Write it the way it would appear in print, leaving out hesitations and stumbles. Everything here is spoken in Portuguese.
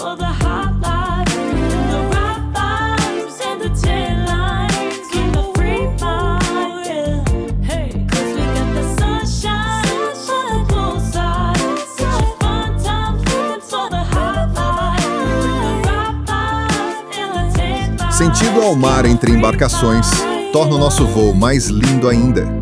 for the hot life, the right vibes and the taillights, keep a free mind, yeah. Hey, 'cause we got the sunshine for the poolside, such a fun time living for the hot life, the right vibes and the taillights. Sentido ao mar entre embarcações torna o nosso voo mais lindo ainda.